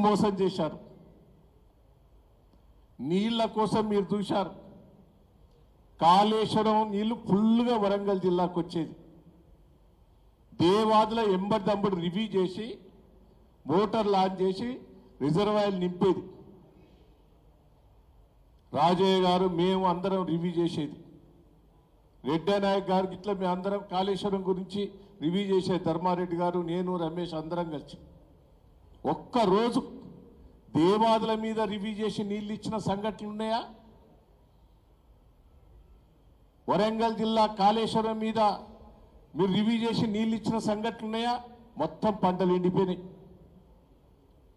మోసం చేశారు. నీళ్ల కోసం మీరు చూశారు. కాళేశ్వరం నీళ్లు ఫుల్గా వరంగల్ జిల్లాకు వచ్చేది. దేవాదుల ఎంబడిదమ్మడి రివ్యూ చేసి మోటార్ లాంచ్ చేసి రిజర్వాయర్ నింపేది. రాజయ్య గారు మేము అందరం రివ్యూ చేసేది. రెడ్డి నాయక్ గారికి ఇట్లా మేము అందరం కాళేశ్వరం గురించి రివ్యూ చేసేది. ధర్మారెడ్డి గారు, నేను, రమేష్ అందరం కలిసి ఒక్కరోజు దేవాదుల మీద రివ్యూ చేసి నీళ్ళు ఇచ్చిన సంఘటనలు ఉన్నాయా? వరంగల్ జిల్లా కాళేశ్వరం మీద మీరు రివ్యూ చేసి నీళ్ళు ఇచ్చిన సంఘటనలు ఉన్నాయా? మొత్తం పంటలు ఎండిపోయినాయి.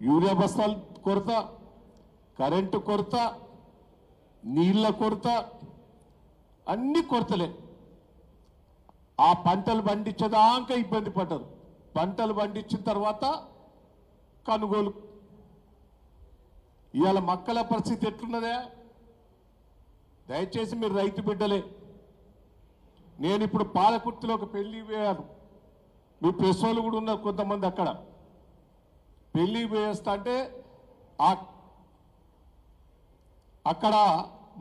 యూరియా బస్తాల కొరత, కరెంటు కొరత, నీళ్ల కొరత, అన్ని కొరతలే. ఆ పంటలు పండించేదాకా ఇబ్బంది పడ్డారు. పంటలు పండించిన తర్వాత కొనుగోలు. ఇవాళ మక్కల పరిస్థితి ఎట్లున్నదా? దయచేసి మీరు రైతు బిడ్డలే. నేను ఇప్పుడు పాలకుర్తిలో ఒక పెళ్లి పోయాను. మీ ప్రెస్ వాళ్ళు కూడా ఉన్నారు కొంతమంది అక్కడ. పెళ్లి పోయేస్తా అంటే అక్కడ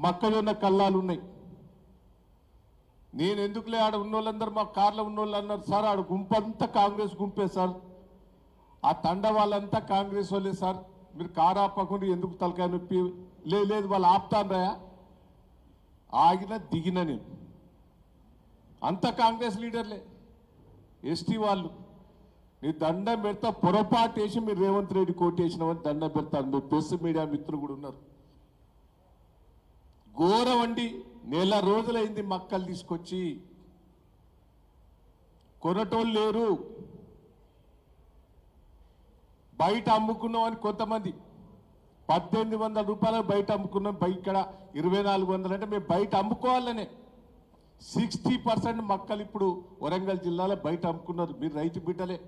మొక్కజొన్న కల్లాలు ఉన్నాయి. నేను ఎందుకులే, ఆడ ఉన్నోళ్ళందరూ మా కార్లో ఉన్నోళ్ళు అన్నారు, సార్ ఆడ గుంపంతా కాంగ్రెస్ గుంపే సార్, ఆ తండ వాళ్ళంతా కాంగ్రెస్ వాళ్ళే సార్, మీరు కారు ఆపకుండా ఎందుకు తలకాయ నొప్పి? లేదు వాళ్ళు ఆపుతాను రాయా. ఆగిన దిగిన నేను అంతా కాంగ్రెస్ లీడర్లే, ఎస్టీ వాళ్ళు. నీ దండం పెడతా, పొరపాటు వేసి మీరు రేవంత్ రెడ్డి కోటేసినామని దండం పెడతారు. మీరు ప్రెస్ మీడియా మిత్రులు కూడా ఉన్నారు. ఘోరం అండి. నెల రోజులైంది మక్కలు తీసుకొచ్చి, కొనటోళ్ళు లేరు. బయట అమ్ముకున్నాం అని కొంతమంది 1800 రూపాయలు బయట అమ్ముకున్నాం, ఇక్కడ 2400 అంటే మేము బయట అమ్ముకోవాలనే 60% మక్కలు ఇప్పుడు వరంగల్ జిల్లాలో బయట అమ్ముకున్నారు. మీరు రైతు బిడ్డలే.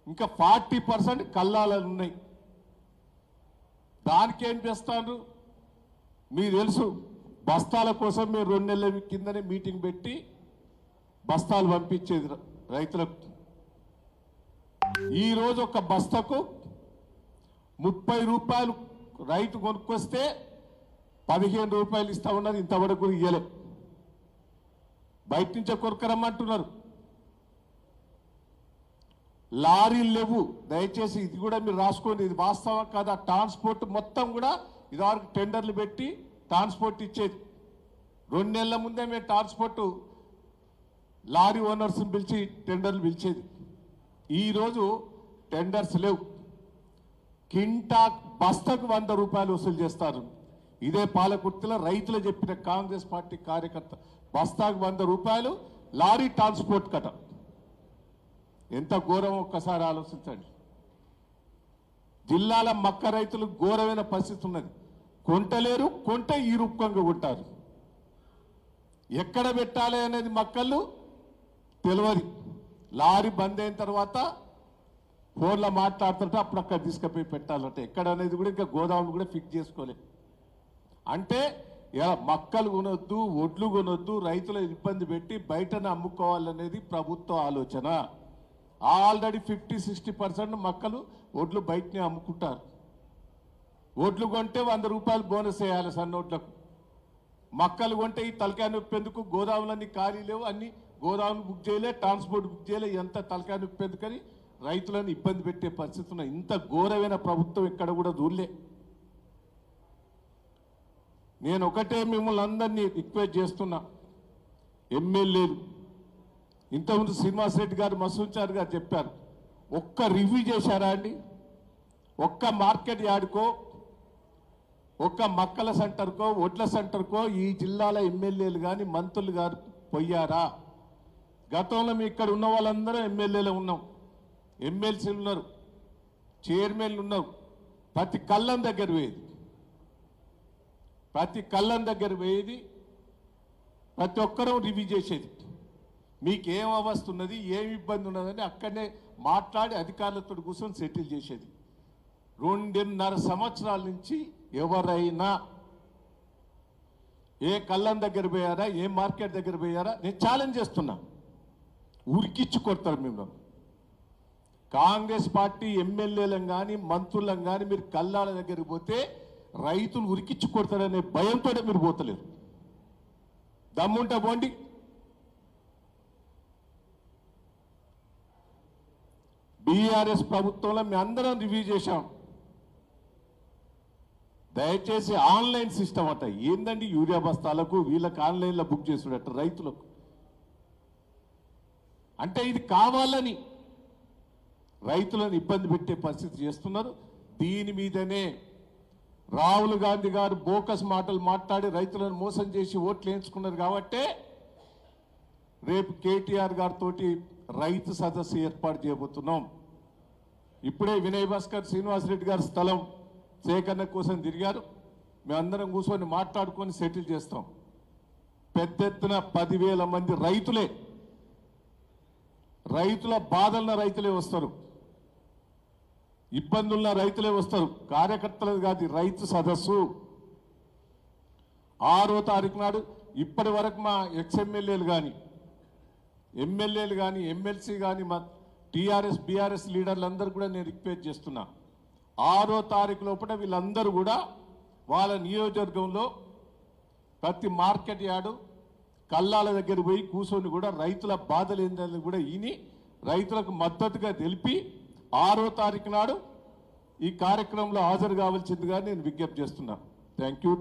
ఇంకా 40% కల్లాలు ఉన్నాయి. దానికేం చేస్తారు మీకు తెలుసు. బస్తాల కోసం మీరు 2 నెలల కిందనే మీటింగ్ పెట్టి బస్తాలు పంపించేది రైతులకు. ఈరోజు ఒక బస్తకు 30 రూపాయలు రైతు కొనుక్కొస్తే 15 రూపాయలు ఇస్తా ఉన్నారు. ఇంతవరకు ఇయ్యలే. బయట నుంచే కొనుక్కరమ్మంటున్నారు. లారీలు లేవు. దయచేసి ఇది కూడా మీరు రాసుకోండి. ఇది వాస్తవం కాదా? ట్రాన్స్పోర్ట్ మొత్తం కూడా ఇదివరకు టెండర్లు పెట్టి ట్రాన్స్పోర్ట్ ఇచ్చేది. 2 నెలల ముందే మేము ట్రాన్స్పోర్ట్ లారీ ఓనర్స్ని పిలిచి టెండర్లు పిలిచేది. ఈరోజు టెండర్స్ లేవు. కింటా బస్తకు 100 రూపాయలు వసూలు చేస్తారు. ఇదే పాలకుర్తిలో రైతులు చెప్పిన కాంగ్రెస్ పార్టీ కార్యకర్త బస్తాకు 100 రూపాయలు, లారీ ట్రాన్స్పోర్ట్ కట. ఎంత ఘోరం ఒక్కసారి ఆలోచించండి. జిల్లాల మక్క రైతులు ఘోరమైన పరిస్థితి ఉన్నది. కొంటలేరు, కొంటే ఈ రూపంగా కొంటారు. ఎక్కడ పెట్టాలి అనేది మక్కలు తెలియదు. లారీ బంద్ అయిన తర్వాత ఫోన్లో మాట్లాడుతుంటే అప్పుడు అక్కడ తీసుకుపోయి పెట్టాలంటే ఎక్కడ అనేది కూడా ఇంకా గోదాములు కూడా ఫిక్స్ చేసుకోలేదు. అంటే ఇలా మక్కలు కొనొద్దు, ఒడ్లు కొనొద్దు, రైతుల ఇబ్బంది పెట్టి బయటనే అమ్ముకోవాలనేది ప్రభుత్వ ఆలోచన. ఆల్రెడీ 50-60% మక్కలు ఒడ్లు బయటనే అమ్ముకుంటారు. ఒడ్లు కొంటే 100 రూపాయలు బోనస్ వేయాలి సన్నోట్లకు. మక్కలు కొంటే ఈ తలకాయ నొప్పి ఎందుకు? గోదాములన్నీ ఖాళీ లేవు, అన్ని గోదాములు బుక్ చేయలే, ట్రాన్స్పోర్ట్ బుక్ చేయలే. ఎంత తలకాయ నొప్పి ఎందుకని రైతులను ఇబ్బంది పెట్టే పరిస్థితి ఉన్నాయి. ఇంత ఘోరమైన ప్రభుత్వం ఎక్కడ కూడా దూరలే. నేను ఒకటే మిమ్మల్ని అందరినీ రిక్వెస్ట్ చేస్తున్నా, ఎమ్మెల్యేలు ఇంతకుముందు శ్రీనివాసరెడ్డి గారు, మసూంచార్ గారు చెప్పారు. ఒక్క రివ్యూ చేశారా అండి? ఒక్క మార్కెట్ యార్డ్కో, ఒక్క మక్కల సెంటర్కో, ఒడ్ల సెంటర్కో ఈ జిల్లాల ఎమ్మెల్యేలు కానీ మంత్రులు గారు పోయారా? గతంలో మీ ఇక్కడ ఉన్న వాళ్ళందరూ ఎమ్మెల్యేలు ఉన్నాం, ఎమ్మెల్సీలు ఉన్నారు, చైర్మన్లు ఉన్నారు. ప్రతి కళ్ళం దగ్గర పోయేది, ప్రతి కళ్ళం దగ్గర పోయేది, ప్రతి ఒక్కరూ రివ్యూ చేసేది. మీకేం అవస్థ ఉన్నది, ఏమి ఇబ్బంది ఉన్నదని అక్కడనే మాట్లాడి అధికారులతో కూర్చొని సెటిల్ చేసేది. 2.5 సంవత్సరాల నుంచి ఎవరైనా ఏ కళ్ళం దగ్గర పోయారా, ఏ మార్కెట్ దగ్గర పోయారా? నేను ఛాలెంజ్ చేస్తున్నా. ఉరికిచ్చి కొడతారు మిమ్మల్ని. కాంగ్రెస్ పార్టీ ఎమ్మెల్యేలను కానీ మంత్రులను కానీ మీరు కల్లాల దగ్గరికి పోతే రైతులు ఉరికిచ్చి కొడతారనే భయంతో మీరు పోతలేరు. దమ్ముంటే పోండి. బీఆర్ఎస్ ప్రభుత్వంలో మేము అందరం రివ్యూ చేశాం. దయచేసి ఆన్లైన్ సిస్టమ్ అట ఏందండి, యూరియా బస్తాలకు వీళ్ళకి ఆన్లైన్లో బుక్ చేసుడట రైతులకు. అంటే ఇది కావాలని రైతులను ఇబ్బంది పెట్టే పరిస్థితి చేస్తున్నారు. దీని మీదనే రాహుల్ గాంధీ గారు బోకస్ మాటలు మాట్లాడి రైతులను మోసం చేసి ఓట్లు వేయించుకున్నారు. కాబట్టే రేపు కేటీఆర్ గారితో రైతు సదస్సు ఏర్పాటు చేయబోతున్నాం. ఇప్పుడే వినయ్ భాస్కర్ శ్రీనివాసరెడ్డి గారి స్థలం సేకరణ కోసం తిరిగారు. మేమందరం కూర్చొని మాట్లాడుకొని సెటిల్ చేస్తాం. పెద్ద ఎత్తున 10,000 మంది రైతుల బాధలున్న రైతులే వస్తారు, ఇబ్బందులున్న రైతులే వస్తారు, కార్యకర్తలు కాదు. రైతు సదస్సు 6వ తారీఖు నాడు ఇప్పటి వరకు మా ఎక్స్ఎమ్మెల్యేలు కానీ ఎమ్మెల్యేలు కానీ ఎమ్మెల్సీ కానీ మా టీఆర్ఎస్ బీఆర్ఎస్ లీడర్లందరూ కూడా నేను రిక్వెస్ట్ చేస్తున్నా, 6వ తారీఖు లోపల వీళ్ళందరూ కూడా వాళ్ళ నియోజకవర్గంలో ప్రతి మార్కెట్ యార్డు కల్లాల దగ్గర పోయి కూర్చొని కూడా రైతుల బాధలు ఏంటని కూడా ఈని రైతులకు మద్దతుగా తెలిపి 6వ తారీఖు నాడు ఈ కార్యక్రమంలో హాజరు కావాల్సిందిగా నేను విజ్ఞప్తి చేస్తున్నా. Thank you.